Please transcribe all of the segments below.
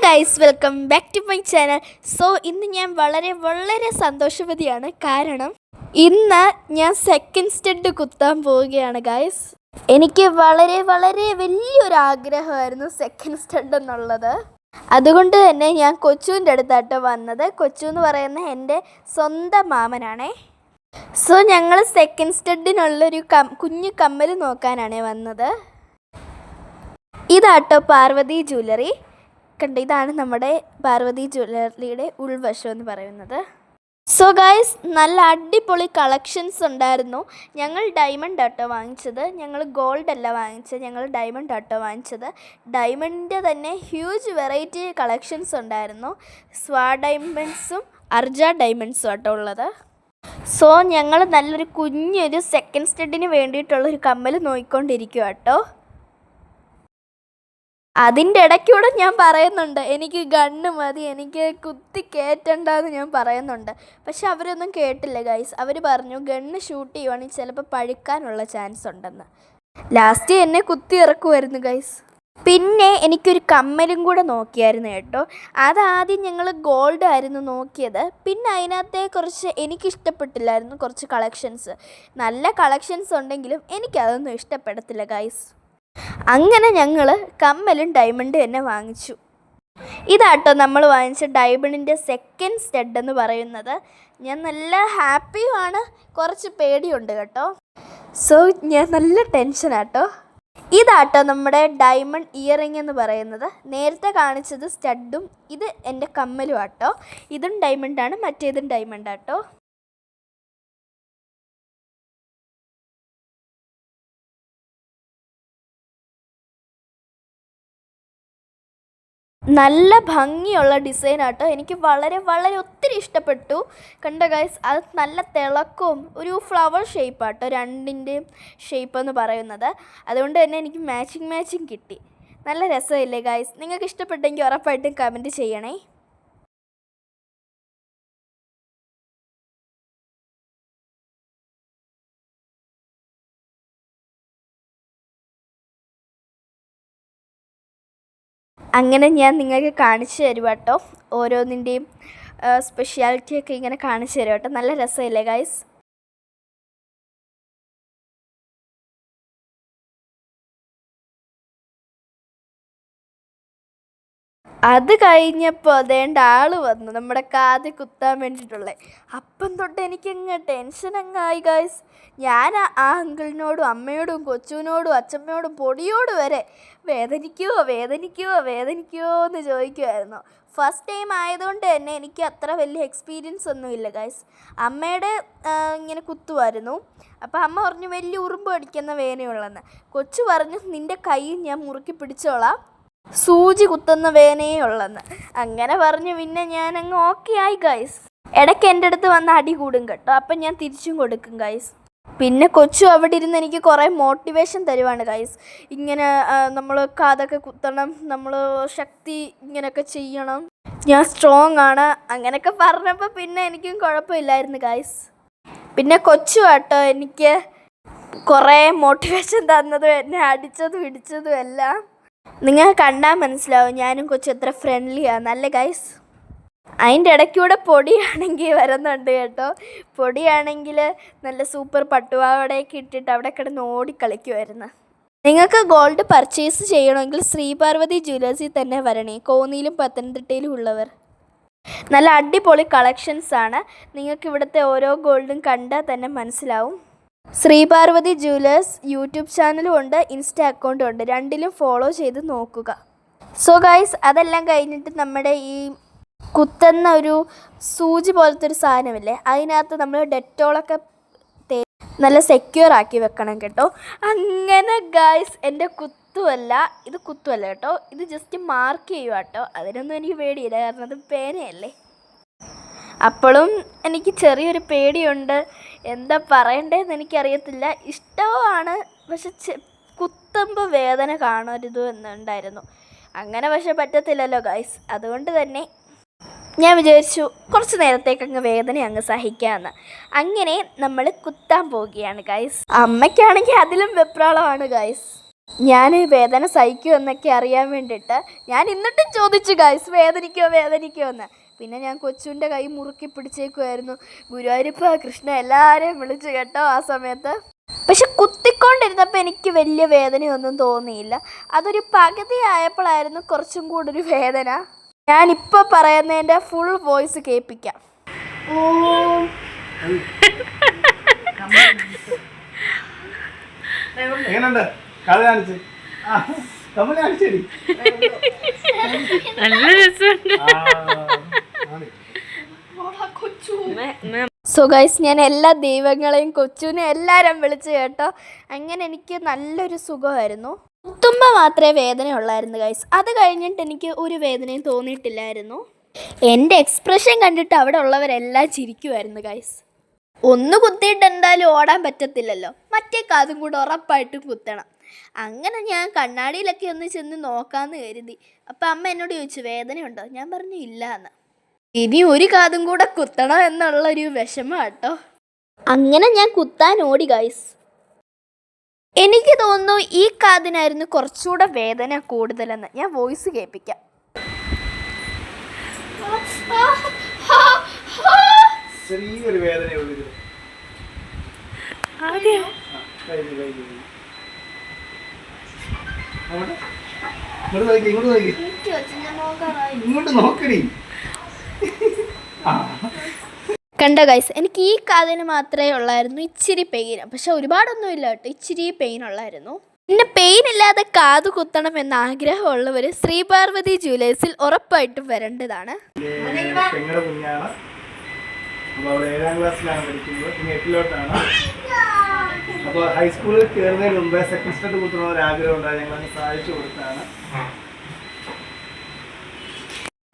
Guys, welcome back to my channel. ഇന്ന് ഞാൻ വളരെ സന്തോഷവതിയാണ്. കാരണം ഇന്ന് ഞാൻ സെക്കൻഡ് സ്റ്റഡ് കുത്താൻ പോവുകയാണ് ഗൈസ്. എനിക്ക് വളരെ വലിയൊരു ആഗ്രഹമായിരുന്നു സെക്കൻഡ് സ്റ്റഡ് എന്നുള്ളത്. അതുകൊണ്ട് തന്നെ ഞാൻ കൊച്ചുവിൻ്റെ അടുത്താട്ടോ വന്നത്. കൊച്ചു എന്ന് പറയുന്ന എൻ്റെ സ്വന്തം മാമനാണേ. ഞങ്ങൾ സെക്കൻഡ് സ്റ്റഡിനുള്ളൊരു കുഞ്ഞു കമ്മൽ നോക്കാനാണ് വന്നത്. ഇതാട്ടോ പാർവതി ജ്വല്ലറി. കണ്ട്, ഇതാണ് നമ്മുടെ പാർവതി ജ്വല്ലറിയുടെ ഉൾവശം എന്ന് പറയുന്നത്. ഗൈസ്, നല്ല അടിപൊളി കളക്ഷൻസ് ഉണ്ടായിരുന്നു. ഞങ്ങൾ ഡയമണ്ട് ആട്ടോ വാങ്ങിച്ചത്, ഞങ്ങൾ ഗോൾഡ് അല്ല വാങ്ങിച്ചത്, ഞങ്ങൾ ഡയമണ്ട് ആട്ടോ വാങ്ങിച്ചത്. ഡയമണ്ടിൻ്റെ തന്നെ ഹ്യൂജ് വെറൈറ്റി കളക്ഷൻസ് ഉണ്ടായിരുന്നു. സ്വാ ഡയമണ്ട്സും അർജ ഡയമണ്ട്സും ആട്ടോ ഉള്ളത്. ഞങ്ങൾ നല്ലൊരു കുഞ്ഞൊരു സെക്കൻഡ് സ്റ്റഡിന് വേണ്ടിയിട്ടുള്ളൊരു കമ്മൽ നോക്കിക്കൊണ്ടിരിക്കുക കേട്ടോ. അതിൻ്റെ ഇടയ്ക്കൂടെ ഞാൻ പറയുന്നുണ്ട്, എനിക്ക് ഗണ്ണ് മതി, എനിക്ക് കുത്തി കയറ്റണ്ടെന്ന് ഞാൻ പറയുന്നുണ്ട്. പക്ഷെ അവരൊന്നും കേട്ടില്ല ഗൈസ്. അവർ പറഞ്ഞു ഗണ്ണ് ഷൂട്ട് ചെയ്യുവാണെങ്കിൽ ചിലപ്പോൾ പഴുക്കാനുള്ള ചാൻസ് ഉണ്ടെന്ന്. ലാസ്റ്റ് എന്നെ കുത്തി ഇറക്കുമായിരുന്നു ഗൈസ്. പിന്നെ എനിക്കൊരു കമ്മലും കൂടെ നോക്കിയായിരുന്നു കേട്ടോ. അതാദ്യം ഞങ്ങൾ ഗോൾഡ് ആയിരുന്നു നോക്കിയത്. പിന്നെ അതിനകത്തെ കുറച്ച് എനിക്കിഷ്ടപ്പെട്ടില്ലായിരുന്നു കുറച്ച് കളക്ഷൻസ്. നല്ല കളക്ഷൻസ് ഉണ്ടെങ്കിലും എനിക്കതൊന്നും ഇഷ്ടപ്പെടത്തില്ല ഗൈസ്. അങ്ങനെ ഞങ്ങൾ കമ്മലും ഡയമണ്ടും തന്നെ വാങ്ങിച്ചു. ഇതാട്ടോ നമ്മൾ വാങ്ങിച്ച ഡയമണ്ടിൻ്റെ സെക്കൻഡ് സ്റ്റഡ് എന്ന് പറയുന്നത്. ഞാൻ നല്ല ഹാപ്പിയുമാണ്, കുറച്ച് പേടിയുണ്ട് കേട്ടോ. ഞാൻ നല്ല ടെൻഷനാട്ടോ. ഇതാട്ടോ നമ്മുടെ ഡയമണ്ട് ഇയറിംഗ് എന്ന് പറയുന്നത്. നേരത്തെ കാണിച്ചത് സ്റ്റഡും ഇത് എൻ്റെ കമ്മലും ആട്ടോ. ഇതും ഡയമണ്ടാണ്, മറ്റേതും ഡയമണ്ടാട്ടോ. നല്ല ഭംഗിയുള്ള ഡിസൈൻ ആട്ടോ. എനിക്ക് വളരെ ഒത്തിരി ഇഷ്ടപ്പെട്ടു. കണ്ട ഗൈസ്, അത് നല്ല തിളക്കവും ഒരു ഫ്ലവർ ഷേപ്പാട്ടോ രണ്ടിൻ്റെയും ഷേപ്പ് എന്ന് പറയുന്നത്. അതുകൊണ്ട് തന്നെ എനിക്ക് മാച്ചിങ് കിട്ടി. നല്ല രസമില്ലേ ഗൈസ്? നിങ്ങൾക്ക് ഇഷ്ടപ്പെട്ടെങ്കിൽ ഉറപ്പായിട്ടും കമൻറ്റ് ചെയ്യണേ. അങ്ങനെ ഞാൻ നിങ്ങൾക്ക് കാണിച്ചു തരും കേട്ടോ. ഓരോന്നിൻ്റെയും സ്പെഷ്യാലിറ്റിയൊക്കെ ഇങ്ങനെ കാണിച്ചു തരും കേട്ടോ. നല്ല രസമില്ലേ ഗൈസ്? അത് കഴിഞ്ഞപ്പോൾ അതേണ്ട ആൾ വന്നു നമ്മുടെ കാത് കുത്താൻ വേണ്ടിയിട്ടുള്ളത്. അപ്പം തൊട്ട് എനിക്കങ്ങ് ടെൻഷൻ അങ്ങായി ഗൈസ്. ഞാൻ ആ അങ്കിളിനോടും അമ്മയോടും കൊച്ചുവിനോടും അച്ഛമ്മയോടും പൊടിയോട് വരെ വേദനിക്കുമോ എന്ന് ചോദിക്കുമായിരുന്നു. ഫസ്റ്റ് ടൈം ആയതുകൊണ്ട് തന്നെ എനിക്ക് അത്ര വലിയ എക്സ്പീരിയൻസ് ഒന്നുമില്ല ഗൈസ്. അമ്മയുടെ ഇങ്ങനെ കുത്തുമായിരുന്നു. അപ്പോൾ അമ്മ പറഞ്ഞു വലിയ ഉറുമ്പ് അടിക്കുന്ന വേനയുള്ളെന്ന്. കൊച്ചു പറഞ്ഞു നിൻ്റെ കൈ ഞാൻ മുറുക്കി പിടിച്ചോളാം, സൂചി കുത്തുന്ന വേനയേ ഉള്ളെന്ന്. അങ്ങനെ പറഞ്ഞു പിന്നെ ഞാനങ്ങ് ഓക്കെ ആയി ഗൈസ്. ഇടയ്ക്ക് എൻ്റെ അടുത്ത് വന്ന് അടി കൂടും കേട്ടോ. അപ്പം ഞാൻ തിരിച്ചും കൊടുക്കും ഗൈസ്. പിന്നെ കൊച്ചു അവിടെ ഇരുന്ന് എനിക്ക് കുറേ മോട്ടിവേഷൻ തരുവാണ് ഗൈസ്. ഇങ്ങനെ നമ്മൾ കാതൊക്കെ കുത്തണം, നമ്മൾ ശക്തി ഇങ്ങനെയൊക്കെ ചെയ്യണം, ഞാൻ സ്ട്രോങ് ആണ്, അങ്ങനെയൊക്കെ പറഞ്ഞപ്പോൾ പിന്നെ എനിക്കും കുഴപ്പമില്ലായിരുന്നു ഗൈസ്. പിന്നെ കൊച്ചു കേട്ടോ എനിക്ക് കുറേ മോട്ടിവേഷൻ തന്നതും എന്നെ അടിച്ചതും ഇടിച്ചതും എല്ലാം. നിങ്ങൾ കണ്ടാൽ മനസ്സിലാവും ഞാനും കൊച്ചു എത്ര ഫ്രണ്ട്ലിയാണെന്നല്ല ഗൈസ്. അതിൻ്റെ ഇടയ്ക്കൂടെ പൊടിയാണെങ്കിൽ വരുന്നുണ്ട് കേട്ടോ. പൊടിയാണെങ്കിൽ നല്ല സൂപ്പർ പട്ടുപാവാടയൊക്കെ ഇട്ടിട്ട് അവിടെ കിടന്ന് ഓടിക്കളിക്കുമായിരുന്നു. നിങ്ങൾക്ക് ഗോൾഡ് പർച്ചേസ് ചെയ്യണമെങ്കിൽ ശ്രീപാർവതി ജ്വല്ലേഴ്സിൽ തന്നെ വരണേ. കോന്നിയിലും പത്തനംതിട്ടയിലും ഉള്ളവർ. നല്ല അടിപൊളി കളക്ഷൻസാണ്. നിങ്ങൾക്ക് ഇവിടുത്തെ ഓരോ ഗോൾഡും കണ്ടാൽ തന്നെ മനസ്സിലാവും. ശ്രീപാർവതി ജ്വല്ലേഴ്സ് യൂട്യൂബ് ചാനലും ഉണ്ട്, ഇൻസ്റ്റ അക്കൗണ്ടും ഉണ്ട്. രണ്ടിലും ഫോളോ ചെയ്ത് നോക്കുക. ഗൈസ്, അതെല്ലാം കഴിഞ്ഞിട്ട് നമ്മുടെ ഈ കുത്തുന്ന ഒരു സൂചി പോലത്തെ ഒരു സാധനമില്ലേ, അതിനകത്ത് നമ്മൾ ഡെറ്റോളൊക്കെ നല്ല സെക്യൂർ ആക്കി വെക്കണം കേട്ടോ. അങ്ങനെ ഗൈസ്, എൻ്റെ ഇത് കുത്തുമല്ല കേട്ടോ, ഇത് ജസ്റ്റ് മാർക്ക് ചെയ്യുക കേട്ടോ. അതിനൊന്നും എനിക്ക് പേടിയില്ല, കാരണം അത് പേനയല്ലേ. അപ്പോഴും എനിക്ക് ചെറിയൊരു പേടിയുണ്ട്. എന്താ പറയണ്ടേന്ന് എനിക്കറിയത്തില്ല. ഇഷ്ടമാണ്, പക്ഷെ കുത്തുമ്പോൾ വേദന കാണരുത് എന്നുണ്ടായിരുന്നു. അങ്ങനെ പക്ഷെ പറ്റത്തില്ലല്ലോ ഗൈസ്. അതുകൊണ്ട് തന്നെ ഞാൻ വിചാരിച്ചു കുറച്ച് നേരത്തേക്ക് വേദന സഹിക്കാമെന്ന്. അങ്ങനെ നമ്മൾ കുത്താൻ പോവുകയാണ് ഗൈസ്. അമ്മയ്ക്കാണെങ്കിൽ അതിലും വെപ്രാളമാണ് ഗൈസ്. ഞാൻ വേദന സഹിക്കുമോ എന്നൊക്കെ അറിയാൻ വേണ്ടിയിട്ട് ഞാൻ എന്നിട്ടും ചോദിച്ചു ഗൈസ്, വേദനിക്കുമോ എന്ന്. പിന്നെ ഞാൻ കൊച്ചുവിൻ്റെ കൈ മുറുക്കി പിടിച്ചേക്കുമായിരുന്നു. ഗുരുവായൂരപ്പ കൃഷ്ണ എല്ലാവരെയും വിളിച്ചു കേട്ടോ ആ സമയത്ത്. പക്ഷെ കുത്തിക്കൊണ്ടിരുന്നപ്പോൾ എനിക്ക് വലിയ വേദനയൊന്നും തോന്നിയില്ല. അതൊരു പകുതി ആയപ്പോഴായിരുന്നു കുറച്ചും കൂടെ ഒരു വേദന. ഞാനിപ്പോൾ പറയുന്നതിൻ്റെ ഫുൾ വോയിസ് കേൾപ്പിക്കാം. എങ്ങനെയുണ്ട് കഥ കാണിച്ച്? നല്ല രസമുണ്ട്. സോ ഗൈസ്, ഞാൻ എല്ലാ ദൈവങ്ങളെയും കൊച്ചുവിനെ എല്ലാവരും വിളിച്ചു കേട്ടോ. അങ്ങനെ എനിക്ക് നല്ലൊരു സുഖമായിരുന്നു. കുത്തുമ്പോൾ മാത്രമേ വേദന ഉള്ളായിരുന്നു ഗൈസ്. അത് കഴിഞ്ഞിട്ട് എനിക്ക് ഒരു വേദനയും തോന്നിയിട്ടില്ലായിരുന്നു. എൻ്റെ എക്സ്പ്രഷൻ കണ്ടിട്ട് അവിടെ ഉള്ളവരെല്ലാം ചിരിക്കുമായിരുന്നു ഗൈസ്. ഒന്ന് കുത്തിയിട്ട് എന്തായാലും ഓടാൻ പറ്റത്തില്ലല്ലോ, മറ്റേ കാതും കൂടെ ഉറപ്പായിട്ടും കുത്തണം. അങ്ങനെ ഞാൻ കണ്ണാടിയിലൊക്കെ ഒന്ന് ചെന്ന് നോക്കാമെന്ന് കരുതി. അപ്പം അമ്മ എന്നോട് ചോദിച്ചു വേദനയുണ്ടോ? ഞാൻ പറഞ്ഞു ഇല്ല എന്ന്. ഇനി ഒരു കാതും കൂടെ കുത്തണം എന്നുള്ളൊരു വിഷമം കേട്ടോ. അങ്ങനെ ഞാൻ കുത്താൻ ഓടി ഗൈസ്. എനിക്ക് തോന്നുന്നു ഈ കാതിനായിരുന്നു കുറച്ചുകൂടെ വേദന കൂടുതലെന്ന്. ഞാൻ വോയിസ് കേൾപ്പിക്കാം. ചെറിയൊരു വേദനയുള്ളൂ. ഇങ്ങോട്ട് നോക്കടി. കണ്ട ഗൈസ്, എനിക്ക് ഈ കാതിന് മാത്രമേ ഉള്ളായിരുന്നു ഇച്ചിരി പെയിൻ. പക്ഷെ ഒരുപാടൊന്നും ഇല്ല കേട്ടോ, ഇച്ചിരി പെയിൻ ഉള്ളായിരുന്നു. പിന്നെ പെയിൻ ഇല്ലാതെ കാത് കുത്തണം എന്ന ആഗ്രഹമുള്ളവർ ശ്രീപാർവതി ജ്വല്ലേഴ്സിൽ ഉറപ്പായിട്ടും വരേണ്ടതാണ്. പെങ്ങളുടെ കുഞ്ഞാണ്. അപ്പോൾ അവിടെ 7ാം ക്ലാസ്സിലാണ് പഠിക്കുന്നത്, പിന്നെ 8ലോട്ടാണ്. അപ്പോൾ ഹൈസ്കൂളിൽ കയറുന്നതിന് മുമ്പേ സെക്കൻഡ് സ്റ്റെപ്പ് കുത്തണ ഒരു ആഗ്രഹം ഉണ്ടായി, ഞങ്ങളത് സാധിച്ചു കൊടുത്താണ്.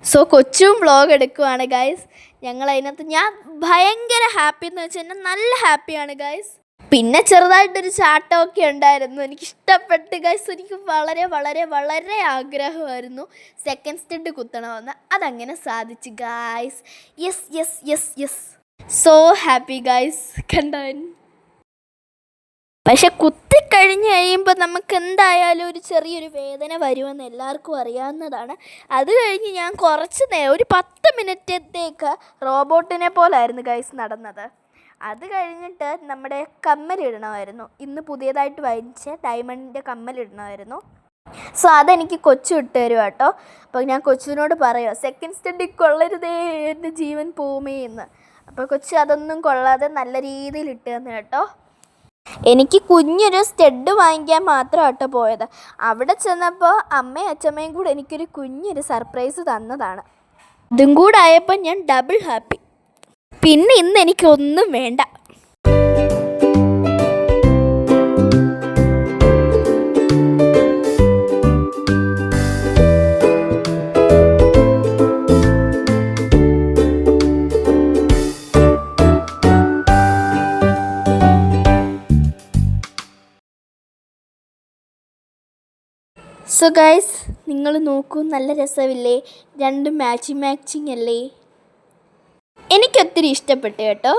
സോ കൊച്ചും വ്ളോഗ് എടുക്കുവാണ് ഗൈസ്. ഞങ്ങൾ അതിനകത്ത് ഞാൻ ഭയങ്കര ഹാപ്പി എന്ന് വെച്ചാൽ നല്ല ഹാപ്പിയാണ് ഗൈസ്. പിന്നെ ചെറുതായിട്ടൊരു ചാട്ടമൊക്കെ ഉണ്ടായിരുന്നു. എനിക്കിഷ്ടപ്പെട്ട് ഗൈസ്. എനിക്ക് വളരെ വളരെ വളരെ ആഗ്രഹമായിരുന്നു സെക്കൻഡ് സ്റ്റെഡ് കുത്തണമെന്ന്. അതങ്ങനെ സാധിച്ചു guys. Yes yes yes yes, so happy guys. കണ്ടവൻ പക്ഷെ കുത്തിക്കഴിഞ്ഞ് കഴിയുമ്പോൾ നമുക്ക് എന്തായാലും ഒരു ചെറിയൊരു വേദന വരുമെന്ന് എല്ലാവർക്കും അറിയാവുന്നതാണ്. അത് കഴിഞ്ഞ് ഞാൻ ഒരു 10 മിനിറ്റത്തേക്ക് റോബോട്ടിനെ പോലായിരുന്നു ഗൈസ് നടന്നത്. അത് കഴിഞ്ഞിട്ട് നമ്മുടെ കമ്മലിടണമായിരുന്നു. ഇന്ന് പുതിയതായിട്ട് വാങ്ങിച്ച ഡയമണ്ടിൻ്റെ കമ്മലിടണമായിരുന്നു. സോ അതെനിക്ക് കൊച്ചു ഇട്ട് തരും കേട്ടോ. അപ്പോൾ ഞാൻ കൊച്ചിനോട് പറയുക സെക്കൻഡ് സ്റ്റഡി കൊള്ളരുതേ, എൻ്റെ ജീവൻ പോവുമേ എന്ന്. അപ്പോൾ കൊച്ചു അതൊന്നും കൊള്ളാതെ നല്ല രീതിയിൽ ഇട്ട് തന്നു കേട്ടോ. എനിക്ക് കുഞ്ഞൊരു സ്റ്റഡ് വാങ്ങിക്കാൻ മാത്രം കേട്ടോ പോയത്. അവിടെ ചെന്നപ്പോൾ അമ്മയും അച്ഛമ്മയും കൂടെ എനിക്കൊരു കുഞ്ഞൊരു സർപ്രൈസ് തന്നതാണ്. ഇതും കൂടെ ആയപ്പോൾ ഞാൻ ഡബിൾ ഹാപ്പി. പിന്നെ ഇന്ന് എനിക്കൊന്നും വേണ്ട. സോ ഗൈസ്, നിങ്ങൾ നോക്കൂ, നല്ല രസമില്ലേ? രണ്ടും മാച്ചിങ് അല്ലേ? എനിക്കൊത്തിരി ഇഷ്ടപ്പെട്ടു കേട്ടോ.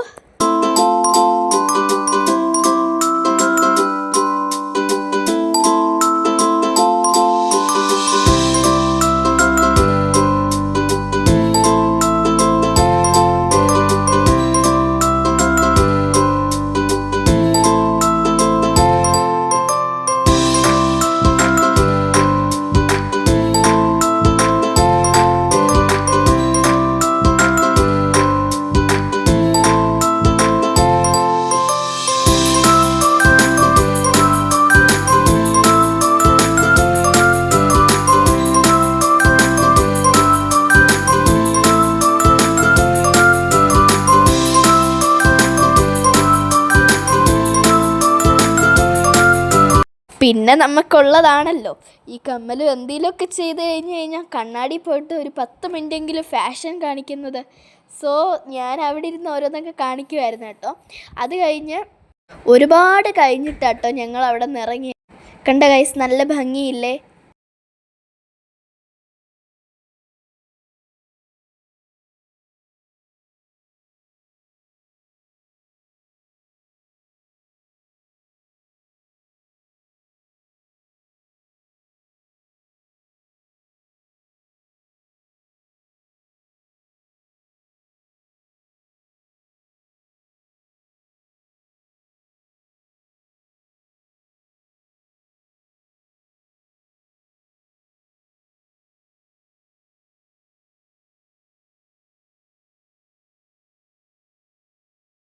പിന്നെ നമുക്കുള്ളതാണല്ലോ ഈ കമ്മലും എന്തെങ്കിലുമൊക്കെ ചെയ്ത് കഴിഞ്ഞാൽ കണ്ണാടി പോയിട്ട് ഒരു 10 മിനിറ്റെങ്കിലും ഫാഷൻ കാണിക്കുന്നത്. സോ ഞാൻ അവിടെ ഇരുന്ന് ഓരോന്നൊക്കെ കാണിക്കുമായിരുന്നു കേട്ടോ. അത് കഴിഞ്ഞ് ഒരുപാട് കഴിഞ്ഞിട്ടാട്ടോ ഞങ്ങൾ അവിടെ നിന്ന് ഇറങ്ങി. കണ്ട ഗൈസ്, നല്ല ഭംഗിയില്ലേ?